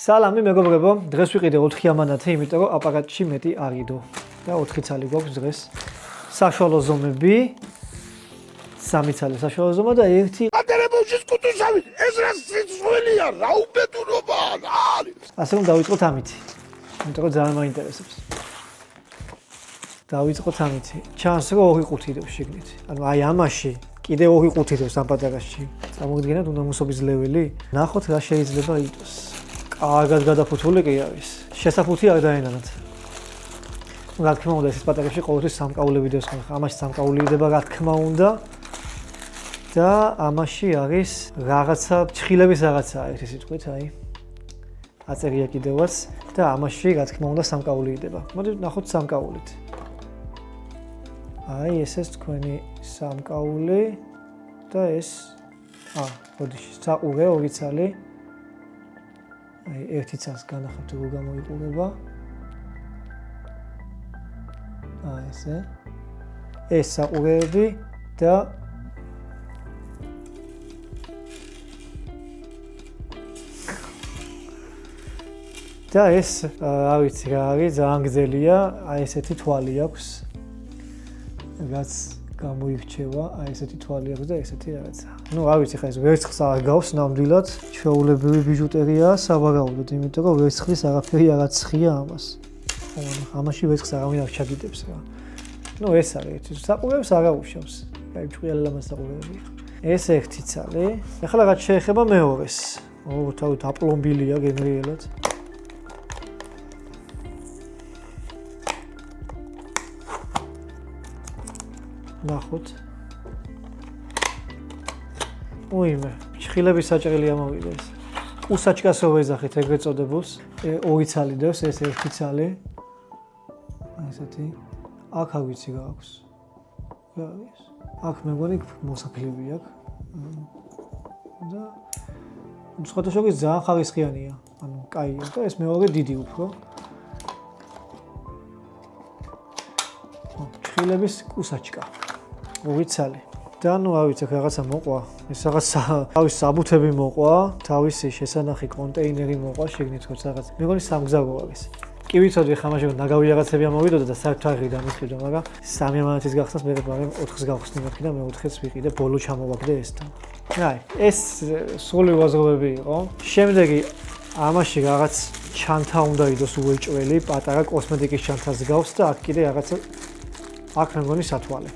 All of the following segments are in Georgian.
სალამი მეგობრებო, დღეს ვიყიდე 4 ამანათი, იმიტომ რომ აპარატში მეტი არიდო. და 4 ცალი გვაქვს დღეს. საშუალო ზომები, 3 ცალი საშუალო ზომა და 1 ატერებოშის კუტუშავი, ეს რა სიცხვილია, რა უბედურობაა, რა არის? ასე რომ დავიწყოთ ამით. იმიტომ რომ ძალიან მაინტერესებს. დავიწყოთ ამით. ჩანს რომ 2 ყუთი დევს შეგნით. ანუ აი ამაში კიდე 2 ყუთი დევს ამ პატარაში. წარმოგიდგენთ უნდამოსობის ლეველი? ნახოთ რა შეიძლება იტოს. კარგად გადაფუთული კი არის. შესაფუთი არ დაენანათ. რა თქმა უნდა, ეს პატარებში ყოველთვის სამკაულები დევს ხოლმე. ამაში სამკაული იდება, რა თქმა უნდა. და ამაში არის რაღაცა, ჩხილების რაღაცაა ერთი სიტყვით, აი. აწერია კიდევაც და ამაში რა თქმა უნდა სამკაული იდება. მოდი ნახოთ სამკაულით. აი, ეს თქვენი სამკაული და ეს ბოდიში, საყურე 2 ცალი. აი, 1 ცალს განახავთ როგორ გამოიყურება. ესე. ეს საყურეები და ეს, არ ვიცი რა არის, ძალიან გრძელია, აი ესეთი თვალი აქვს. რაც გამოირჩევა, აი ესეთი თვალი აქვს და ესეთი რაღაცა. ნუ არ ვიცი ხა ეს ვერცხლს არ გავს ნამდვილად, ჩვეულებრივი ბიჟუტერიაა სავარაუდოდ, იმიტომ რომ ვერცხლის არაფერი არ აცხია ამას. ამაში ვერცხლს არავინ არ ჩაგიდებს რა. ნუ ეს არის, საყურეებს არ აუშავს. აი ჭყიალი ლამაზ საყურეებია. ეს 1 ცალი. ეხლა რაც შეეხება მეორეს. თავით აპლომბილია გენრიელად. ნახოთ. უიმე, ჩხილების საჭრელი ამოვიდეს. უსაჭკასო ვეძახით ეგრეთ წოდებულს. 2 ცალი დევს, ეს 1 ცალი. ესეთი. აქ არ ვიცი რა აქვს. რა არის? აქ მე მგონი მოსაკლები აქვს. და სხვათა შორის ძალიან ხარისხიანია. ანუ კაია და ეს მეორე დიდი უფრო. ჩხილების უსაჭკა. 2 ცალი. და ნუ არ ვიცი, რაღაცა მოყვა. ეს რაღაცა თავის საბუთები მოყვა, თავისი შესანახი კონტეინერი მოყვა, შეგნით როგორც რაღაც. მე მგონი სამგზავრო არის. კი ვიცოდი ხა მაშინ ნაგავი რაღაცები ამოვიდოდა და საფრთხე დამიხიდო, მაგრამ 3 ამანათის გახსნას მე 4-ს გავხსნი მაქ და მე 4-ს ვიყიდე, ბოლო ჩამოვაგდე ესთან. აი, ეს სრული ვაზრობები იყო. შემდეგი ამაში რაღაც ჩანთა უნდა იდოს უეჭველი, პატარა კოსმეტიკის ჩანთას გავს და აქ კიდე რაღაცა აქ მე მგონი სათვალე.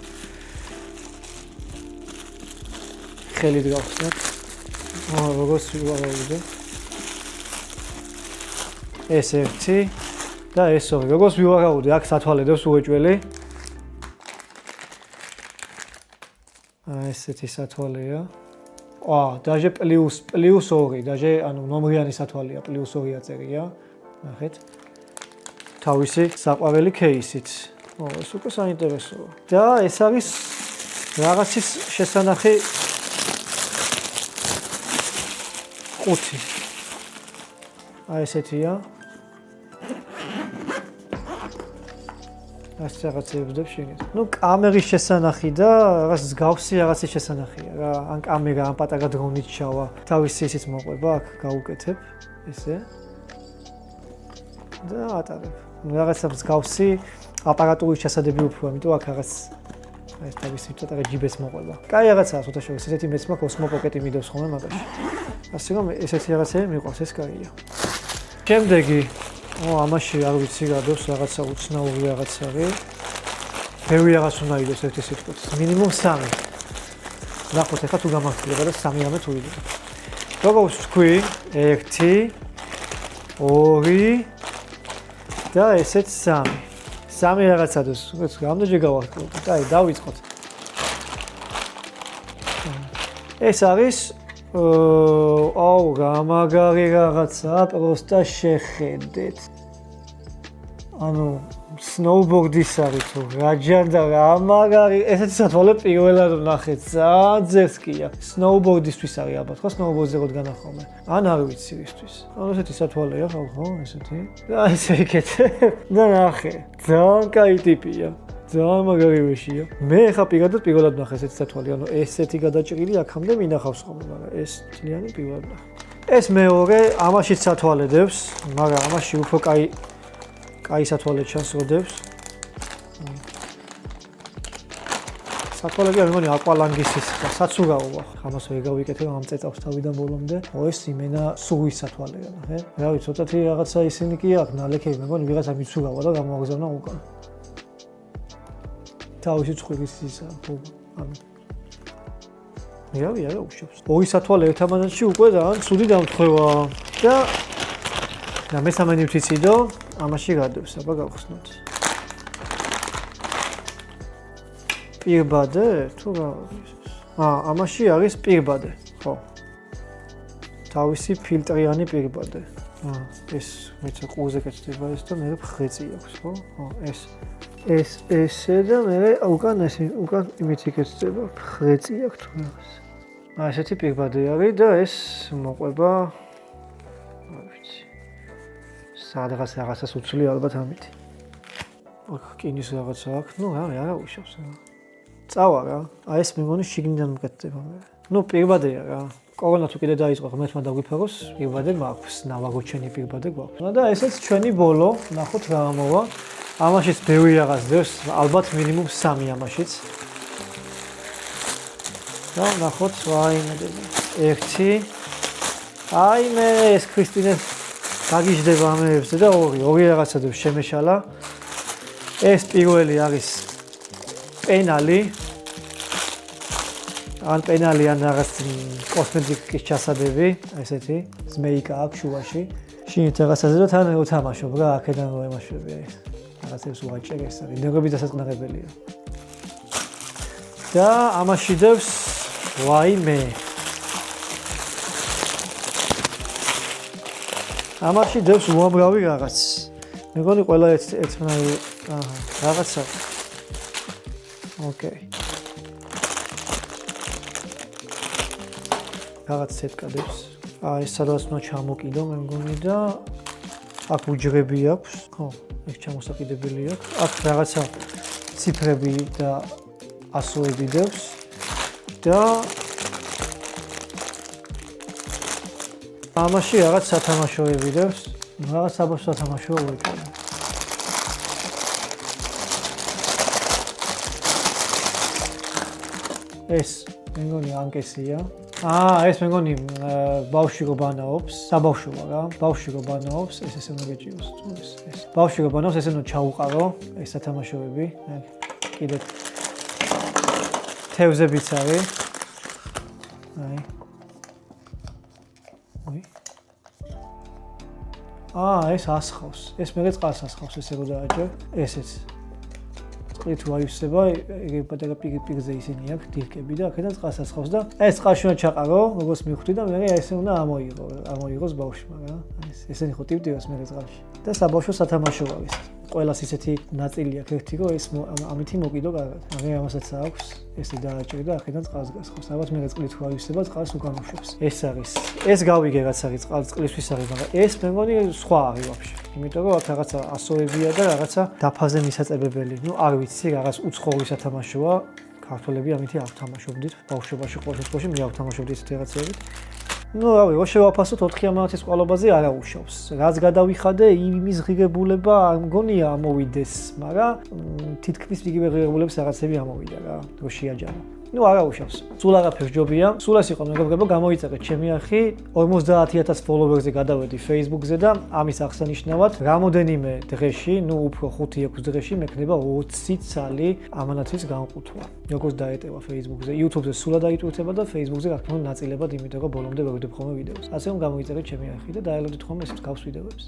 ხელით გავხსნათ. როგორც ვიყავდე. ეს 1 და ეს 2. როგორც ვიყავდე, აქ სათვალე დევს უეჭველი. ესეთი სათვალეა. დაჟე +2, დაჟე ანუ ნომრიანი სათვალეა, +2 აწერია. ნახეთ. თავისი საყვარელი кейსით. ეს უკვე საინტერესოა. და ეს არის რაღაცის შესანახი ყუთი. აი ესეთია. ეს რაღაცებს დებ შეგეთ. ნუ კამერის შესანახი და რაღაც გავსი რაღაცის შესანახია რა. ან კამერა, ან პატარა დრონით ჩავა. თავისი ისიც მოყვება, აქ გავუკეთებ. ესე. და ატარებ. ნუ რაღაცა გავსი აპარატურის ჩასადები უფრო, ამიტომ აქ რაღაც ეს თავისი ცოტა ჯიბეს მოყვება. კაი რაღაცაა, ცოტა შეგეს ესეთი მეც მაქვს ოსმო პოკეტი მიდევს ხოლმე მაგაში. ასე რომ ესეთი რაღაცები მიყვარს, ეს კაია. შემდეგი, ამაში არ ვიცი რა დევს, რაღაცა უცნაური რაღაც არის. ბევრი რაღაც უნდა იდოს ერთი სიტყვით, მინიმუმ 3. ნახოთ ეხლა თუ გამახსოვდება და 3 რამე თუ იდოს. როგორც თქვი, 1, 2 და ესეც 3. 3 რაღაცა დევს, რამდენჯერ გავახსოვთ? აი, დავიწყოთ. ეს არის გამაგარი რაღაცა, პროსტა შეხედეთ. ანუ სნოუბორდის არის თუ რა ჯანდა გამაგარი, ესეთი სათვალე პირველად ვნახეთ, ძალიან ძერსკია. სნოუბორდისთვის არის ალბათ, ხო, სნოუბორდზე როდ განახომე. ან არ ვიცი ისთვის. ანუ ესეთი სათვალეა, ხო, ესეთი. და ესე იკეთებ და ნახე, ძალიან კაი ტიპია. ძალიან მაგარი ვეშია. მე ხა პირველად ვნახე ესეთი სათვალე, ანუ ესეთი გადაჭრილი აქამდე მინახავს ხოლმე, მაგრამ ეს თლიანი პირველად ვნახე. ეს მეორე ამაშიც სათვალედებს, მაგრამ ამაში უფრო კაი სათვალედ ჩანს როდებს. სათვალები მე მგონი აკვალანგისის საცურაოა. ამას ვერ გავიკეთებ ამ წეწავს თავიდან ბოლომდე. ეს იმენა სუღის სათვალეა, ხე? რა ვიცი, ცოტათი რაღაცა ისინი კი აქვს, ნალექები, მე მგონი ვიღაცა მიცურავა და გამოაგზავნა უკან. თავისი წვირის ისა, ამი. მე უშავს. ორი სათვალე ერთმანეთში უკვე ძალიან ცუდი დამთხევა და მესამე ნივთიციდო ამაში გადევს, აბა გავხსნათ. პირბადე თუ რა ამაში არის პირბადე, ხო. თავისი ფილტრიანი პირბადე. ეს მეც ყურზე კეთდება ეს და მე ხრეწი აქვს, ხო? ესე და მე უკან იმით იკეთდება, ხრეწი აქვს თუ რაღაც. ესეთი პირბადე არის და ეს მოყვება არ ვიცი. რაღაცას უცვლი ალბათ ამით. აქ კინის რაღაცა აქვს, ნუ რა უშავს რა. წავა რა. ეს მე მგონი შიგნიდან მკეთდება მე. ნუ პირბადეა რა. კორონა თუ კიდე დაიწყო, ღმერთმა დაგვიფაროს, პირბადე მაქვს, ნავაგოჩენი პირბადე გვაქვს. და ესეც ჩვენი ბოლო, ნახოთ რა ამოვა. ამაშიც ბევრი რაღაც დევს, ალბათ მინიმუმ 3 ამაშიც. და ნახოთ ვაიმედები. 1 აიმე ეს ქრისტინე გაგიჟდება ამეებზე და 2 რაღაცა დევს შემეშალა. ეს პირველი არის პენალი. ან პენალი ან რაღაც კოსმეტიკის ჩასადები, ესეთი ზმეიკა აქვს შუაში. შინით რაღაცაზე და თან უთამაშობ რა, აქედან მოემაშვები ეს. რაღაცებს ვაჭერ ეს არის, ნეგები დასაწყნაღებელია. და ამაში დევს ვაიმე. ამაში დევს უამრავი რაღაც. მე მგონი ყველა ერთმანეთი რაღაცა. ოკეი. რაღაც სეტკა დევს. ეს სადაც უნდა ჩამოკიდო მე მგონი და აქ უჯრები აქვს. ხო, ეს ჩამოსაკიდებელი აქვს. აქ რაღაცა ციფრები და ასოები დევს. და ამაში რაღაც სათამაშოები დევს. რაღაც საბავშვო სათამაშოა ვიყავი. ეს მე მგონი ანკესია. ეს მე მგონი ბავშვი რო ბანაობს, საბავშვოა რა. ბავშვი რო ბანაობს, ეს უნდა გეჭიროს თუ ეს. ბავშვი რო ბანაობს, ეს უნდა ჩაუყარო, ეს სათამაშოები. კიდე თევზებიც არის. ეს ასხავს. ეს მე წყალს ასხავს, ესე რო დააჭერ. ესეც. წყლით ვაივსება, ეგ პატარა პირზე ისინი აქვს, დირკები და აქედან წყალს ასხავს და ეს წყალში უნდა ჩაყარო, როგორც მივხვდი და მე ესე უნდა ამოიღოს ბავშვმა რა. ესენი ხო ტივტივას მე წყალში. და საბავშვო სათამაშო არის. ყველას ისეთი ნაწილი აქვს ერთი, რომ ეს ამითი მოკიდო კარგად. მე ამასაც აქვს, ესე დააჭერ და აქედან წყალს გასხავს. ალბათ მე წყლით ვაივსება, წყალს უკან უშვებს. ეს არის. ეს გავიგე რაც არის წყლისთვის არის, მაგრამ ეს მე მგონი სხვა არის ვაფშე. იმიტომ რომ აქ რაღაცა ასოებია და რაღაცა დაფაზე მისაწებებელი. ნუ არ ვიცი, რაღაც უცხოური სათამაშოა. ქართველები ამითი არ თამაშობდით. ბავშვობაში ყოველ შემთხვევაში მე არ თამაშობდი ესეთი რაღაცებით. ნუ რავი, რო შევაფასოთ 4 ამათის ყვალობაზე არა უშავს. რაც გადავიხადე, იმის ღირებულება არ მგონია ამოვიდეს, მაგრამ თითქმის იგივე ღირებულების რაღაცები ამოვიდა რა, რო შეაჯამა. ნუ არა უშავს. სულ არაფერს ჯობია. სულ ეს იყო მეგობრებო, გამოიწერეთ ჩემი არხი. 50000 ფოლოვერზე გადავედი Facebook-ზე და ამის აღსანიშნავად რამოდენიმე დღეში, ნუ უფრო 5-6 დღეში მექნება 20 ცალი ამანათვის განყუთვა. როგორც დაეტევა Facebook-ზე, YouTube-ზე სულად დაიტვირთება და Facebook-ზე რა თქმა უნდა ნაწილებად, იმიტომ რომ ბოლომდე ვერ ვიდებ ხოლმე ვიდეოს. ასე რომ გამოიწერეთ ჩემი არხი და დაელოდეთ ხოლმე ეს მსგავს ვიდეოებს.